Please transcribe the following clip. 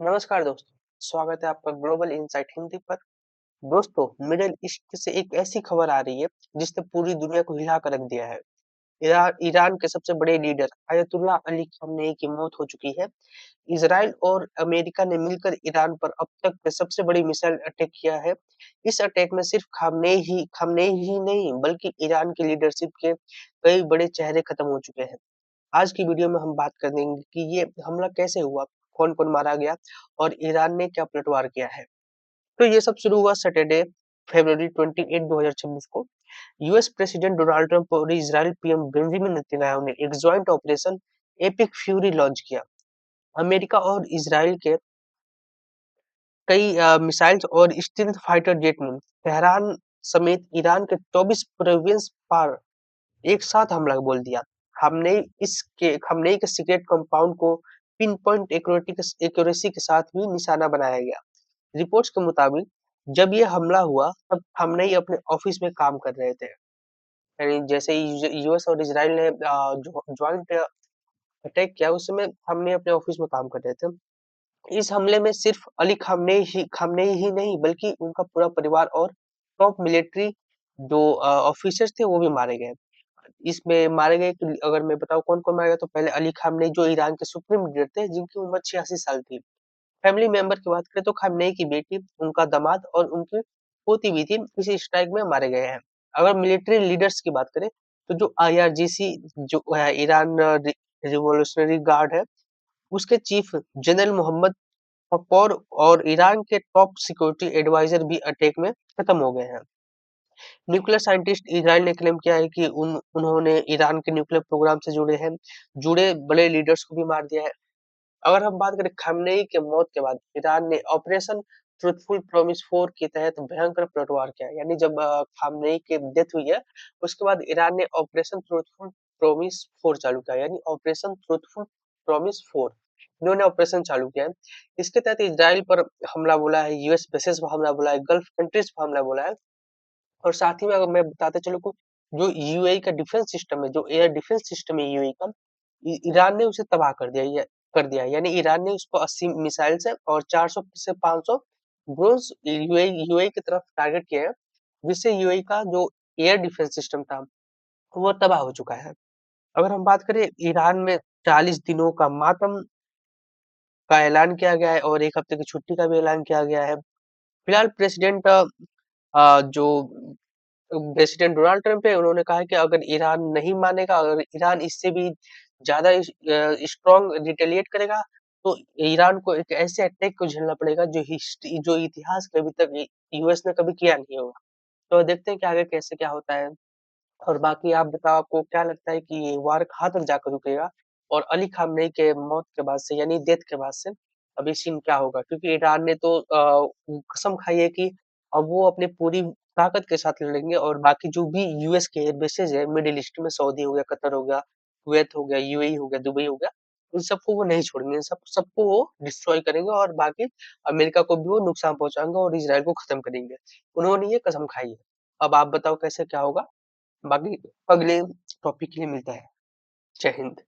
नमस्कार दोस्तों, स्वागत है आपका ग्लोबल इनसाइट हिंदी पर। दोस्तों, मिडिल ईस्ट से एक ऐसी खबर आ रही है जिसने पूरी दुनिया को हिला कर रख दिया है। ईरान के सबसे बड़े लीडर अयतुल्ला अली खamenei की मौत हो चुकी है। इजराइल और अमेरिका ने मिलकर ईरान पर अब तक के सबसे बड़ी मिसाइल अटैक किया है। इस अटैक में सिर्फ खamenei ही नहीं बल्कि ईरान की लीडरशिप के कई बड़े चेहरे खत्म हो चुके हैं। आज की वीडियो में हम बात करेंगे कि ये हमला कैसे हुआ, कौन-कौन मारा गया और ईरान ने क्या पलटवार किया है। तो ये सब शुरू हुआ सैटरडे फरवरी 28, 2026 को। यूएस प्रेसिडेंट डोनाल्ड ट्रंप और इजराइल पीएम बेंजामिन नेतन्याहू ने एक joint operation epic fury launch किया। अमेरिका और इजराइल के कई मिसाइल्स और स्टील्थ फाइटर जेट ने तेहरान समेत ईरान के 24 प्रोविंस पर एक साथ हमला बोल दिया। खamenei के सीक्रेट कंपाउंड को पिन पॉइंट एक्यूरेसी के साथ भी निशाना बनाया गया। रिपोर्ट्स के मुताबिक जब ये हमला हुआ तब खamenei अपने ऑफिस में काम कर रहे थे। यानी जैसे ही यूएस और इजराइल ने ज्वाइंट अटैक किया उस समय खamenei अपने ऑफिस में काम कर रहे थे। इस हमले में सिर्फ अली खamenei ही नहीं बल्कि उनका पूरा परिवार और टॉप मिलिट्री जो ऑफिसर्स थे वो भी मारे गए। इसमें मारे गए कि अगर मैं बताऊँ कौन-कौन मारा गया तो पहले अली खamenei जो ईरान के सुप्रीम लीडर थे जिनकी उम्र 86 साल थी। फैमिली मेंबर की बात करें तो खamenei की बेटी, उनका दामाद और उनकी पोती भी थी इस स्ट्राइक में मारे गए हैं। अगर मिलिट्री लीडर्स की बात करें तो जो आईआरजीसी जो है ईरान रिवॉल्यूशनरी गार्ड है उसके चीफ जनरल मोहम्मद बकौर और ईरान के टॉप सिक्योरिटी एडवाइजर भी अटैक में खत्म हो गए हैं। न्यूक्लियर साइंटिस्ट इजराइल ने क्लेम किया है कि उन्होंने ईरान के न्यूक्लियर प्रोग्राम से जुड़े बड़े लीडर्स को भी मार दिया है। अगर हम बात करें खamenei के मौत के बाद ईरान ने ऑपरेशन ट्रूथफुल प्रॉमिस 4 के तहत भयंकर पलटवार किया। यानी जब खamenei की डेथ हुई है उसके बाद ईरान ने ऑपरेशन ट्रूथफुल प्रॉमिस 4 चालू किया। यानी ऑपरेशन ट्रूथफुल प्रॉमिस 4 इन्होंने ऑपरेशन चालू किया है। इसके तहत इजराइल पर हमला बोला है, यूएस बेसेस पर हमला बोला है, गल्फ कंट्रीज पर हमला बोला है और साथ ही में अगर मैं बताते चलूँ को जो यूएई का डिफेंस सिस्टम है, जो एयर डिफेंस सिस्टम है यूएई का, ईरान ने उसे तबाह कर दिया है। यानी ईरान ने उसको 80 मिसाइल से और 400 से 500 ड्रोन्स यूएई की तरफ टारगेट किए हैं, जिससे यूएई का जो एयर डिफेंस सिस्टम था वो तबाह हो चुका है। अगर हम बात करें ईरान में 40 दिनों का मातम का ऐलान किया गया है और 1 हफ्ते की छुट्टी का भी ऐलान किया गया है। फिलहाल जो प्रेसिडेंट डोनाल्ड ट्रंप है उन्होंने कहा है कि अगर ईरान नहीं मानेगा, अगर ईरान इससे भी ज़्यादा स्ट्रॉन्ग रिटेलिएट करेगा, तो ईरान को एक ऐसे अटैक को झेलना पड़ेगा जो इतिहास में अभी तक यूएस ने कभी किया नहीं होगा। तो देखते हैं कि आगे कैसे क्या होता है। और बाकी आप बताओ आपको क्या लगता है कि ये वार कहाँ तक जाकर रुकेगा? और अली खामेनेई के मौत के बाद से यानी डेथ के बाद से अभी सीन क्या होगा? क्योंकि ईरान ने तो कसम खाई है कि अब वो अपनी पूरी ताकत के साथ लड़ेंगे और बाकी जो भी यूएस के एयर बेसेस है मिडिल ईस्ट में सऊदी हो गया, कतर हो गया, कुवैत हो गया, यूएई हो गया, दुबई हो गया, उन सबको वो नहीं छोड़ेंगे। सबको वो डिस्ट्रॉय करेंगे और बाकी अमेरिका को भी वो नुकसान पहुँचाएँगे और इज़राइल को खत्म करेंगे। उन्होंने ये कसम खाई है। अब आप बताओ कैसे क्या होगा? बाकी अगले टॉपिक के लिए मिलता है। जय हिंद।